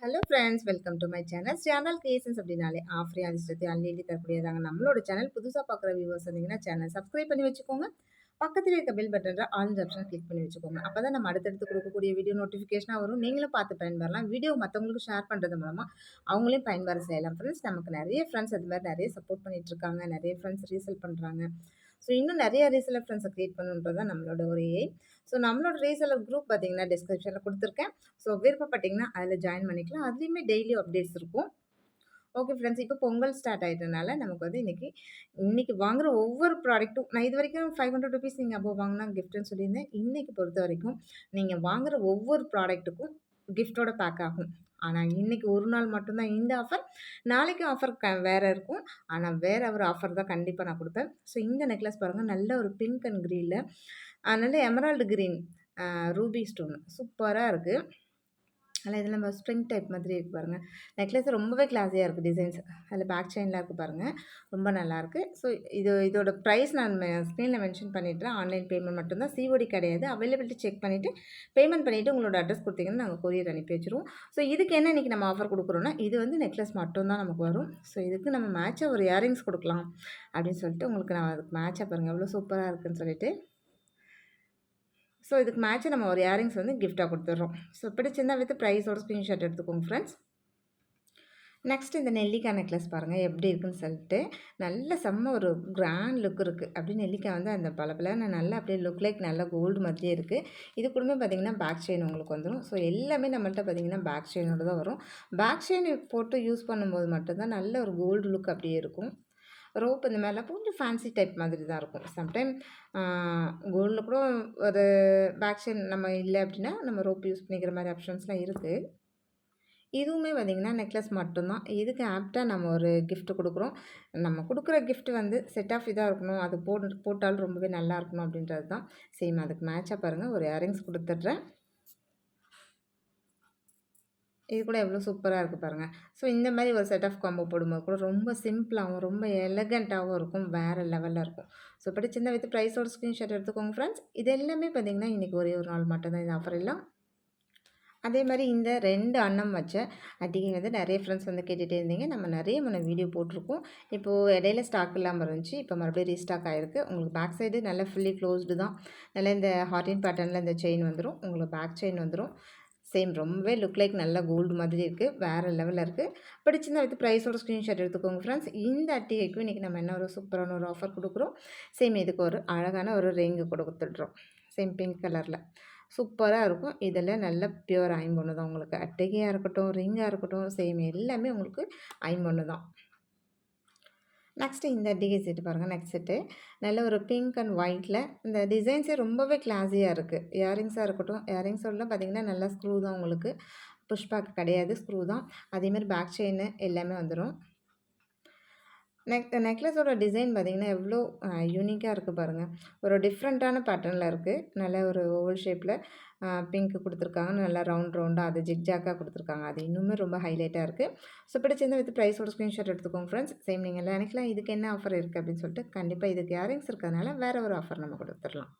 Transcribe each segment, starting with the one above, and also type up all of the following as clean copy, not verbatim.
Hello friends, welcome to my channel. Channel creations அப்படின்னாலே ஆஃப்ரீ அதிர்ஷ்டத்தை அள்ளி தரக்கூடியதாங்க. நம்மளோட சேனல் புதுசாக பார்க்குற வியூவர்ஸ் இருந்தீங்கன்னா சேனல் சப்ஸ்கிரைப் பண்ணி வச்சுக்கோங்க. பக்கத்தில் இருக்க பெல் பட்டன்ற ஆல் ஆப்ஷன் கிளிக் பண்ணி வச்சுக்கோங்க. அப்போ தான் நம்ம அடுத்தடுத்து கொடுக்கக்கூடிய வீடியோ நோட்டிஃபிகேஷனாக வரும். நீங்களும் பார்த்து பயன்பெறலாம். வீடியோ மற்றவங்களுக்கு ஷேர் பண்ணுறது மூலமாக அவங்களையும் பயன்பெற செய்யலாம். ஃப்ரெண்ட்ஸ், நமக்கு நிறைய ஃப்ரெண்ட்ஸ் அது மாதிரி நிறைய சப்போர்ட் பண்ணிட்டு இருக்காங்க. நிறைய ஃப்ரெண்ட்ஸ் ரீசேல் பண்ணுறாங்க. ஸோ இன்னும் நிறைய ரீசெலர் ஃப்ரெண்ட்ஸை க்ரியேட் பண்ணணுன்றது தான் நம்மளோட ஒரு எய்ம். ஸோ நம்மளோட ரீசெலர் குரூப் பார்த்தீங்கன்னா டிஸ்கிரிப்ஷனில் கொடுத்துருக்கேன். ஸோ விருப்பப்பட்டீங்கன்னா அதில் ஜாயின் பண்ணிக்கலாம். அதுலேயுமே டெய்லி அப்டேட்ஸ் இருக்கும். ஓகே ஃப்ரெண்ட்ஸ், இப்போ பொங்கல் ஸ்டார்ட் ஆயிட்டனால நமக்கு வந்து இன்னைக்கு வாங்குற ஒவ்வொரு ப்ராடக்ட்டும் நான் இதுவரைக்கும் ₹500 நீங்க அபோவ் வாங்குனா கிஃப்ட்ன்னு சொல்லியிருந்தேன். இன்னைக்கு பொறுத்தவரைக்கும் நீங்க வாங்குற ஒவ்வொரு ப்ராடக்ட்டுக்கும் கிஃப்ட்டோட பேக் ஆகும். ஆனா, இன்னைக்கு ஒரு நாள் மட்டும் தான் இந்த ஆஃபர். நாளைக்கு ஆஃபர் வேற இருக்கும். ஆனா, வேற ஒரு ஆஃபர் தான் கண்டிப்பா நான் குடுப்பேன். ஸோ இந்த நெக்லஸ் பாருங்க, நல்ல ஒரு பிங்க் அண்ட் கிரீன்ல நல்ல எமரால்டு கிரீன் ரூபி ஸ்டோன் சூப்பரா இருக்கு. அதில் இதில் நம்ம ஸ்ப்ரிங் டைப் மாதிரி இருக்குது பாருங்கள். நெக்லஸ் ரொம்பவே கிளாஸியாக இருக்குது டிசைன்ஸ். அதில் பேக் செயின்லாம் இருக்குது பாருங்கள். ரொம்ப நல்லாயிருக்கு. ஸோ இதோட ப்ரைஸ் நான் ஸ்க்ரீனில் மென்ஷன் பண்ணிடுறேன். ஆன்லைன் பேமெண்ட் மட்டும்தான், சிஓடி கிடையாது. அவைலபிலிட்டி செக் பண்ணிவிட்டு பேமெண்ட் பண்ணிவிட்டு உங்களோட அட்ரஸ் கொடுத்தீங்கன்னா நாங்கள் கொரியர் அனுப்பி வச்சுருவோம். ஸோ இதுக்கு என்ன இன்றைக்கி நம்ம ஆஃபர் கொடுக்குறோன்னா, இது வந்து நெக்லஸ் மட்டும்தான் நமக்கு வரும். ஸோ இதுக்கு நம்ம மேட்சாக ஒரு இயரிங்ஸ் கொடுக்கலாம் அப்படின்னு சொல்லிட்டு உங்களுக்கு நான் அதுக்கு மேட்சாக பாருங்கள் எவ்வளோ சூப்பராக இருக்குதுன்னு சொல்லிட்டு. ஸோ இதுக்கு மேட்சாக நம்ம ஒரு இயரிங்ஸ் வந்து கிஃப்ட்டாக கொடுத்துட்றோம். ஸோ பிடிச்சிருந்தா வித் ப்ரைஸோட ஸ்க்ரீன்ஷாட் எடுத்துக்கோங்க ஃப்ரெண்ட்ஸ். நெக்ஸ்ட் இந்த நெல்லிக்காய் நெக்லஸ் பாருங்கள் எப்படி இருக்குன்னு சொல்லிட்டு. நல்ல செம்ம ஒரு கிராண்ட் லுக் இருக்குது. அப்படியே நெல்லிக்காய் வந்து அந்த பளபளன்னு நல்லா அப்படியே லுக் லைக் நல்லா கோல்டு மாதிரியே இருக்குது. இது கூடமே பார்த்திங்கன்னா பேக் செயின் உங்களுக்கு வந்துடும். ஸோ எல்லாமே நம்மள்ட்ட பார்த்திங்கன்னா பேக் செயினோட தான் வரும். பேக் செயின் போட்டு யூஸ் பண்ணும்போது மட்டும்தான் நல்ல ஒரு கோல்டு லுக் அப்படியே இருக்கும். ரோப் இந்த மாதிரிலாம் கொஞ்சம் ஃபேன்சி டைப் மாதிரி தான் இருக்கும். சம்டைம் கோல்டில் கூட ஒரு பேக் செயின் நம்ம இல்லை அப்படின்னா நம்ம ரோப் யூஸ் பண்ணிக்கிற மாதிரி ஆப்ஷன்ஸ்லாம் இருக்குது. இதுவுமே பார்த்திங்கன்னா நெக்லஸ் மட்டும்தான். இதுக்கு ஆப்டாக நம்ம ஒரு கிஃப்ட் கொடுக்குறோம். நம்ம கொடுக்குற கிஃப்ட் வந்து செட் ஆஃப் இதாக இருக்கணும், அது போட்டாலும் ரொம்பவே நல்லா இருக்கணும் அப்படின்றது தான். சேம் அதுக்கு மேட்சாக பாருங்கள் ஒரு இயரிங்ஸ் கொடுத்துட்றேன். இது கூட எவ்வளோ சூப்பராக இருக்குது பாருங்கள். ஸோ இந்த மாதிரி ஒரு செட் ஆஃப் காம்போ போடும்போது கூட ரொம்ப சிம்பிளாகவும் ரொம்ப எலகண்ட்டாகவும் இருக்கும். வேறு லெவலில் இருக்கும். ஸோ பிடிச்சிருந்தா வித் ப்ரைஸோட ஸ்க்ரீன்ஷாட் எடுத்துக்கோங்க ஃப்ரெண்ட்ஸ். இது எல்லாமே பார்த்திங்கன்னா இன்றைக்கி ஒரே ஒரு நாள் மட்டும்தான் இந்த ஆஃபர் எல்லாம். அதே மாதிரி இந்த 2 அன்னம் வச்ச அட்டிகை வந்து நிறைய ஃப்ரெண்ட்ஸ் வந்து கேட்டுகிட்டே இருந்தீங்க. நம்ம நிறைய வீடியோ போட்டிருக்கோம். இப்போது இடையில ஸ்டாக் இல்லாமல் இருந்துச்சு. இப்போ மறுபடியும் ரீஸ்டாக் ஆகிருக்கு. உங்களுக்கு பேக் சைடு நல்லா ஃபுல்லி க்ளோஸ்டு தான். நல்லா இந்த ஹார்டின் பேட்டர்னில் இந்த செயின் வந்துடும். உங்களுக்கு பேக் செயின் வந்துடும். சேம் ரொம்பவே லுக் லைக் நல்லா கோல்டு மாதிரி இருக்குது. வேறு லெவலில் இருக்குது. பிடிச்சிருந்தா வித் ப்ரைஸோட ஸ்க்ரீன்ஷாட் எடுத்துக்கோங்க ஃப்ரெண்ட்ஸ். இந்த அட்டிகைக்கும் இன்றைக்கி நம்ம என்ன ஒரு சூப்பரான ஒரு ஆஃபர் கொடுக்குறோம். சேம் இதுக்கு ஒரு அழகான ஒரு ரிங்கு கொடுத்துட்றோம். சேம் பிங்க் கலரில் சூப்பராக இருக்கும். இதில் நல்ல பியூர் ஐம்பொன்னு தான் உங்களுக்கு. அட்டிகையாக இருக்கட்டும், ரிங்காக இருக்கட்டும், சேம் எல்லாமே உங்களுக்கு ஐம்பொன்னு தான். நெக்ஸ்ட்டு இந்த அட்டிகை செட்டு பாருங்கள். நெக்ஸ்ட் செட்டு நல்ல ஒரு பிங்க் அண்ட் ஒயிட்டில் இந்த டிசைன்ஸே ரொம்பவே கிளாஸியாக இருக்குது. இயரிங்ஸாக இருக்கட்டும், இயரிங்ஸோட பார்த்திங்கன்னா நல்லா ஸ்க்ரூ தான் உங்களுக்கு. புஷ் பேக் கிடையாது, ஸ்க்ரூ தான். அதேமாதிரி பேக் செயின் எல்லாமே வந்துடும். நெக்லஸோட டிசைன் பார்த்திங்கன்னா எவ்வளோ யூனிக்காக இருக்குது பாருங்கள். ஒரு டிஃப்ரெண்ட்டான பேட்டர்னில் இருக்குது. நல்ல ஒரு ஓவல் ஷேப்பில் பிங்க் கொடுத்துருக்காங்க. நல்லா ரவுண்டாக அது ஜிக்ஜாக்காக கொடுத்துருக்காங்க. அது இன்னுமே ரொம்ப ஹைலைட்டாக இருக்குது. ஸோ பிடிச்சிருந்தா வித் ப்ரைஸோட ஸ்க்ரீன்ஷாட் எடுத்துக்கோங்க ஃப்ரெண்ட்ஸ். சேம் நீங்கள் நினைக்கலாம் இதுக்கு என்ன ஆஃபர் இருக்குது அப்படின்னு சொல்லிட்டு. கண்டிப்பாக இதுக்கு இயரிங்ஸ் இருக்கிறதுனால வேறு ஒரு ஆஃபர் நம்ம கொடுத்துடலாம்.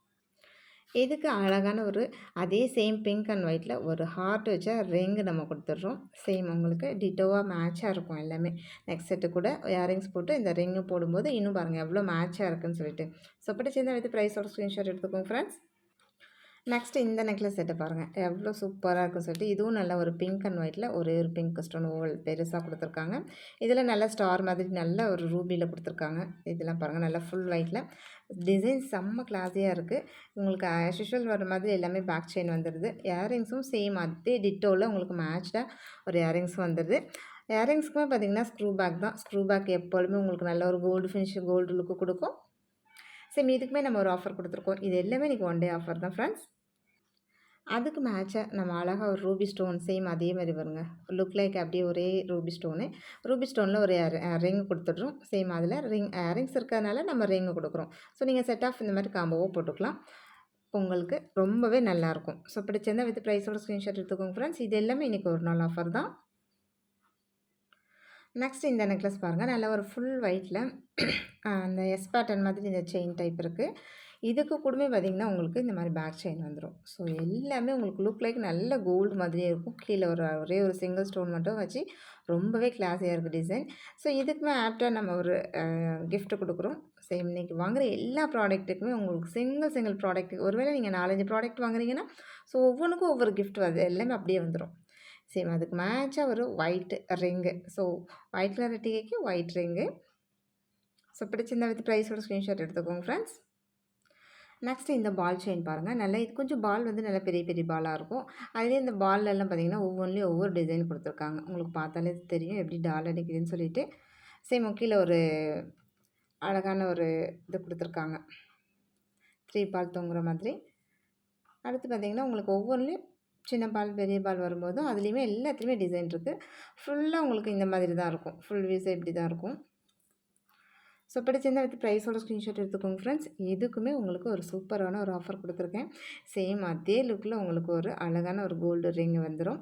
இதுக்கு அழகான ஒரு அதே சேம் பிங்க் அண்ட் ஒயிட்டில் ஒரு ஹார்ட் வச்ச ரிங்கு நம்ம கொடுத்துட்றோம். சேம் உங்களுக்கு டிட்டோவாக மேட்சாக இருக்கும் எல்லாமே. நெக்ஸ்ட் செட்டு கூட இயரிங்ஸ் போட்டு இந்த ரிங்கு போடும்போது இன்னும் பாருங்கள் எவ்வளோ மேட்சாக இருக்குதுன்னு சொல்லிட்டு. ஸோ பிடிச்சிருந்தா வித் ப்ரைஸோட ஸ்க்ரீன்ஷாட் எடுத்துக்கோங்க ஃப்ரெண்ட்ஸ். நெக்ஸ்ட்டு இந்த நெக்லஸ் செட்டை பாருங்கள் எவ்வளோ சூப்பராக இருக்குன்னு சொல்லிட்டு. இதுவும் நல்ல ஒரு பிங்க் அண்ட் ஒயிட்டில் ஒரே ஒரு பிங்க் ஸ்டோன் ஓவல் பெருசாக கொடுத்துருக்காங்க. இதில் நல்ல ஸ்டார் மாதிரி நல்ல ஒரு ரூபியில் கொடுத்துருக்காங்க. இதெல்லாம் பாருங்கள் நல்லா ஃபுல் ஒயிட்டில் டிசைன் செம்ம கிளாஸியாக இருக்குது. உங்களுக்கு ஆஸ் யூஷுவல் வர மாதிரி எல்லாமே பேக் செயின் வந்துடுது. இயரிங்ஸும் சேம் அதே டிட்டோவில் உங்களுக்கு மேட்ச்டாக ஒரு இயரிங்ஸ் வந்துடுது. இயரிங்ஸ்க்குமே பார்த்திங்கன்னா ஸ்க்ரூ பேக் தான். ஸ்க்ரூ பேக் எப்பொழுதுமே உங்களுக்கு நல்ல ஒரு கோல்டு ஃபினிஷ் கோல்டு லுக்கு கொடுக்கும். சேம் இதுக்குமே நம்ம ஒரு ஆஃபர் கொடுத்துருக்கோம். இது எல்லாமே இன்றைக்கி ஒன் டே ஆஃபர் தான் ஃப்ரெண்ட்ஸ். அதுக்கு மேட்சாக நம்ம அழகாக ஒரு ரூபி ஸ்டோன் சேம் அதே மாதிரி வருங்க. லுக் லைக் அப்படியே ஒரே ரூபி ஸ்டோனு. ரூபி ஸ்டோனில் ஒரு ரிங் கொடுத்துட்றோம். சேம் அதில் ரிங்ஸ் இருக்கிறதுனால நம்ம ரிங்கு கொடுக்குறோம். ஸோ நீங்கள் செட் ஆஃப் இந்த மாதிரி காம்போவோ போட்டுக்கலாம். உங்களுக்கு ரொம்பவே நல்லாயிருக்கும். ஸோ பிடிச்சிருந்தா வித் ப்ரைஸோட ஸ்க்ரீன்ஷாட் எடுத்துக்கோங்க ஃப்ரெண்ட்ஸ். இது எல்லாமே இன்றைக்கி ஒரு நாள் ஆஃபர் தான். நெக்ஸ்ட் இந்த நெக்லஸ் பாருங்கள். நல்ல ஒரு ஃபுல் ஒயிட்டில் அந்த எஸ் பேட்டர்ன் மாதிரி இந்த செயின் டைப் இருக்குது. இதுக்கு கூடவே பார்த்தீங்கன்னா, உங்களுக்கு இந்த மாரி பேக் செயின் வந்துரும். ஸோ எல்லாமே உங்களுக்கு லுக் லைக் நல்ல கோல்டு மாதிரியே இருக்கும். கீழ ஒரே ஒரு சிங்கிள் ஸ்டோன் மட்டும் வச்சு ரொம்பவே கிளாஸியா இருக்கு டிசைன். ஸோ இதுக்குமே ஆப்ட்டா நம்ம ஒரு கிஃப்ட் குடுக்குறோம். சேம் இன்னைக்கு வாங்குற எல்லா ப்ராடக்ட்டுக்குமே உங்களுக்கு சிங்கிள் சிங்கிள் ப்ராடக்ட் ஒருவேளை நீங்க 4, 5 ப்ராடக்ட் வாங்குறீங்கன்னா, ஸோ ஒவ்வொன்னுக்கும் ஒவ்வொரு கிஃப்ட் வருது. எல்லாமே அப்படியே வந்துரும். சேம் அதுக்கு மேட்சா ஒரு white ring. So white colour டிகைக்கு ஒயிட் ரிங்கு. ஸோ பிடிச்சிருந்தா வித் ப்ரைஸோட ஸ்க்ரீன்ஷாட் எடுத்துக்கோங்க ஃப்ரெண்ட்ஸ். நெக்ஸ்ட் இந்த பால் செயின் பாருங்கள். நல்லா இது கொஞ்சம் பால் வந்து நல்லா பெரிய பெரிய பாலாக இருக்கும். அதுலேயே இந்த பால்லலாம் பார்த்தீங்கன்னா, ஒவ்வொன்றிலையும் ஒவ்வொரு டிசைன் கொடுத்துருக்காங்க. உங்களுக்கு பார்த்தாலே தெரியும் எப்படி டால் அடிக்குதுன்னு சொல்லிட்டு. சேம் கீழ ஒரு அழகான ஒரு இது குடுத்துருக்காங்க. 3 பால் தொங்குற மாதிரி. அடுத்து பார்த்தீங்கன்னா, உங்களுக்கு ஒவ்வொன்றிலையும் சின்ன பால், பெரிய பால் வரும்போதும் அதுலேயுமே எல்லாத்துலேயுமே டிசைன் இருக்குது. ஃபுல்லாக உங்களுக்கு இந்த மாதிரி தான் இருக்கும். ஃபுல் வியூஸே இப்படி தான் இருக்கும். ஸோ பிடிச்சிருந்தா வித் ப்ரைஸோட ஸ்க்ரீன்ஷாட் எடுத்துக்கோங்க ஃப்ரெண்ட்ஸ். இதுக்குமே உங்களுக்கு ஒரு சூப்பரான ஒரு ஆஃபர் கொடுத்துருக்கேன். சேம் அதே லுக்கில் உங்களுக்கு ஒரு அழகான ஒரு கோல்டு ரிங் வந்துரும்.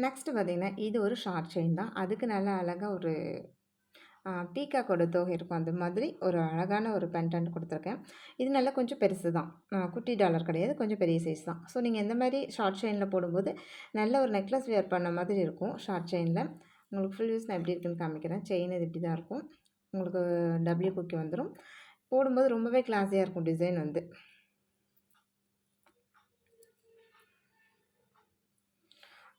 நெக்ஸ்ட்டு பார்த்தீங்கன்னா, இது ஒரு ஷார்ட் செயின் தான். அதுக்கு நல்லா அழகா ஒரு பீகாக்கோட தோகை இருக்கும். அந்த மாதிரி ஒரு அழகான ஒரு பெண்டன்ட் கொடுத்துருக்கேன். இது நல்லா கொஞ்சம் பெருசு தான். குட்டி டாலர் கிடையாது. கொஞ்சம் பெரிய சைஸ் தான். ஸோ நீங்கள் இந்த மாதிரி ஷார்ட் செயினில் போடும்போது நல்ல ஒரு நெக்லஸ் வியர் பண்ண மாதிரி இருக்கும் ஷார்ட் செயினில். உங்களுக்கு ஃபுல் வியூஸ் நான் எப்படி இருக்குன்னு காமிக்கிறேன். செயின் இது இப்படி தான் இருக்கும். உங்களுக்கு டபிள்யூ கொக்கி வந்துரும். போடும்போது ரொம்பவே கிளாஸியாக இருக்கும் டிசைன் வந்து.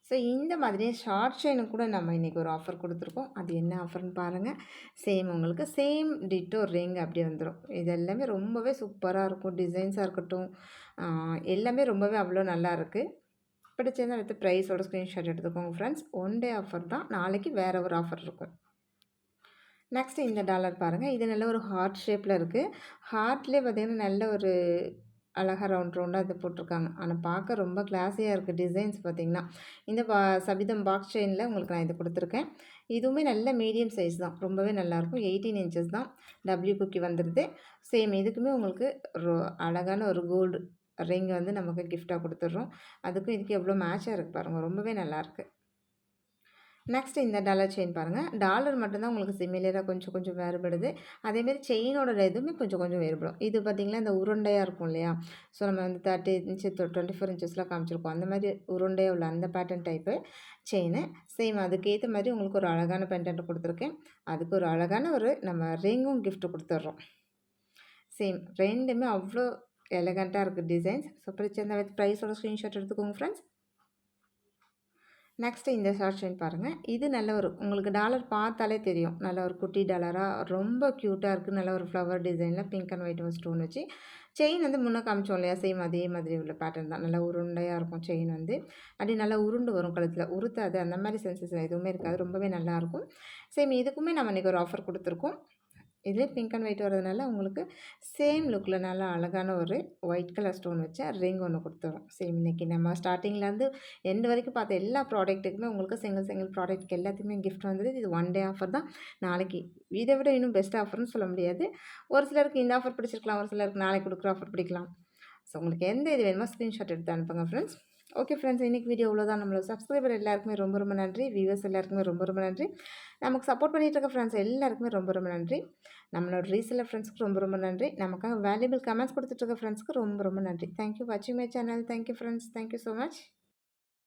ஸோ இந்த மாதிரி ஷார்ட் செயினுக்கு கூட நம்ம இன்றைக்கி ஒரு ஆஃபர் கொடுத்துருக்கோம். அது என்ன ஆஃபர்னு பாருங்கள். சேம் உங்களுக்கு சேம் டிட்டோ ரிங் அப்படி வந்துடும். இது எல்லாமே ரொம்பவே சூப்பராக இருக்கும். டிசைன்ஸாக இருக்கட்டும் எல்லாமே ரொம்பவே அவ்வளோ நல்லா இருக்குது. பிடிச்சிருந்தா எடுத்து ப்ரைஸோட ஸ்க்ரீன்ஷாட் எடுத்துக்கோங்க ஃப்ரெண்ட்ஸ். ஒன் டே ஆஃபர் தான். நாளைக்கு வேறு ஒரு ஆஃபர் இருக்கும். நெக்ஸ்ட்டு இந்த டாலர் பாருங்கள். இது நல்ல ஒரு ஹார்ட் ஷேப்பில் இருக்குது. ஹார்ட்லேயே பார்த்திங்கன்னா நல்ல ஒரு அழகாக ரவுண்டாக இது போட்டிருக்காங்க. ஆனால் பார்க்க ரொம்ப கிளாஸியாக இருக்குது டிசைன்ஸ் பார்த்திங்கன்னா. இந்த சபிதம் பாக்ஸ் செயினில் உங்களுக்கு நான் இது கொடுத்துருக்கேன். இதுவுமே நல்ல மீடியம் சைஸ் தான். ரொம்பவே நல்லாயிருக்கும். 18 இன்ச்சஸ் தான். டபிள்யூ குக்கி வந்துடுது. சேம் இதுக்குமே உங்களுக்கு அழகான ஒரு கோல்டு ரிங் வந்து நமக்கு கிஃப்டாக கொடுத்துட்றோம். அதுக்கும் இதுக்கு எவ்வளோ மேட்சாக இருக்குது பாருங்கள். ரொம்பவே நல்லாயிருக்கு. நெக்ஸ்ட்டு இந்த டாலர் செயின் பாருங்கள். டாலர் மட்டும்தான் உங்களுக்கு சிமிலராக கொஞ்சம் கொஞ்சம் வேறுபடுது. அதேமாரி செயினோட இதுவுமே கொஞ்சம் கொஞ்சம் வேறுபடும். இது பார்த்திங்கன்னா இந்த உருண்டையாக இருக்கும் இல்லையா? ஸோ நம்ம வந்து 30 இன்ச்சு 24 இன்ச்சஸ்லாம் காமிச்சிருக்கோம். அந்த மாதிரி உருண்டையாக உள்ள அந்த பேட்டர்ன் டைப்பு செயினு. சேம் அதுக்கேற்ற மாதிரி உங்களுக்கு ஒரு அழகான பெண்டன்ட் கொடுத்துருக்கேன். அதுக்கு ஒரு அழகான ஒரு நம்ம ரிங்கும் கிஃப்ட் கொடுத்துட்றோம். சேம் ரெண்டுமே அவ்வளோ எலகண்ட்டாக இருக்குது டிசைன்ஸ். ஸோ பிடிச்சிருந்தா வித் ப்ரைஸோட ஸ்க்ரீன்ஷாட் எடுத்துக்கோங்க ஃப்ரெண்ட்ஸ். நெக்ஸ்ட்டு இந்த ஷார்ட் செயின் பாருங்கள். இது நல்ல ஒரு உங்களுக்கு டாலர் பார்த்தாலே தெரியும். நல்ல ஒரு குட்டி டாலராக ரொம்ப க்யூட்டாக இருக்குது. நல்ல ஒரு ஃப்ளவர் டிசைனில் பிங்க் அண்ட் ஒயிட் ஸ்டோன் வச்சு செயின் வந்து முன்னே காமிச்சோம் இல்லையா? சேம் அதே மாதிரி உள்ள பேட்டர்ன் தான். நல்லா உருண்டையாக இருக்கும் செயின் வந்து. அப்படி நல்லா உருண்டு வரும் கழுத்தில். உருத்தாது அந்த மாதிரி சென்சேஷன் எதுவுமே இருக்காது. ரொம்பவே நல்லாயிருக்கும். சேம் இதுக்குமே நம்ம இன்றைக்கி ஒரு ஆஃபர் கொடுத்துருக்கோம். இதே பிங்க் அண்ட் ஒயிட் வரதுனால உங்களுக்கு சேம் லுக்கில் நல்லா அழகான ஒரு ஒயிட் கலர் ஸ்டோன் வச்ச ரிங் ஒன்று கொடுத்துரும். சேம் இன்றைக்கி நம்ம ஸ்டார்டிங்லேருந்து எண்டு வரைக்கும் பார்த்த எல்லா ப்ராடக்ட்டுக்குமே உங்களுக்கு சிங்கிள் சிங்கிள் ப்ராடக்ட்டுக்கு எல்லாத்துக்குமே கிஃப்ட் வந்துடுது. இது ஒன் டே ஆஃபர் தான். நாளைக்கு இதை விட இன்னும் பெஸ்ட் ஆஃபர்னு சொல்ல முடியாது. ஒரு சிலருக்கு இந்த ஆஃபர் பிடிச்சிருக்கலாம். ஒரு சிலருக்கு நாளைக்கு கொடுக்குற ஆஃபர் பிடிக்கலாம். ஸோ உங்களுக்கு எந்த இது வேணுமோ ஸ்க்ரீன்ஷாட் எடுத்து அனுப்புங்க ஃப்ரெண்ட்ஸ். ஓகே ஃப்ரெண்ட்ஸ், இன்றைக்கி வீடியோ இவ்வளோதான். நம்மளோட சப்ஸ்கிரைபர் எல்லாருக்குமே ரொம்ப ரொம்ப நன்றி. வியூவர்ஸ் எல்லாருக்குமே ரொம்ப ரொம்ப நன்றி. நமக்கு சப்போர்ட் பண்ணிகிட்டு இருக்க ஃப்ரெண்ட்ஸ் எல்லாருக்குமே ரொம்ப ரொம்ப நன்றி. நம்மளோட ரீசெல்லர் ஃப்ரெண்ட்ஸ்க்கு ரொம்ப ரொம்ப நன்றி. நமக்காக வேல்யூபிள் கமெண்ட்ஸ் கொடுத்துட்ருக்க ஃப்ரெண்ட்ஸ்க்கு ரொம்ப ரொம்ப நன்றி. தேங்க்யூ வாட்சிங் my channel. Thank you friends. Thank you so much.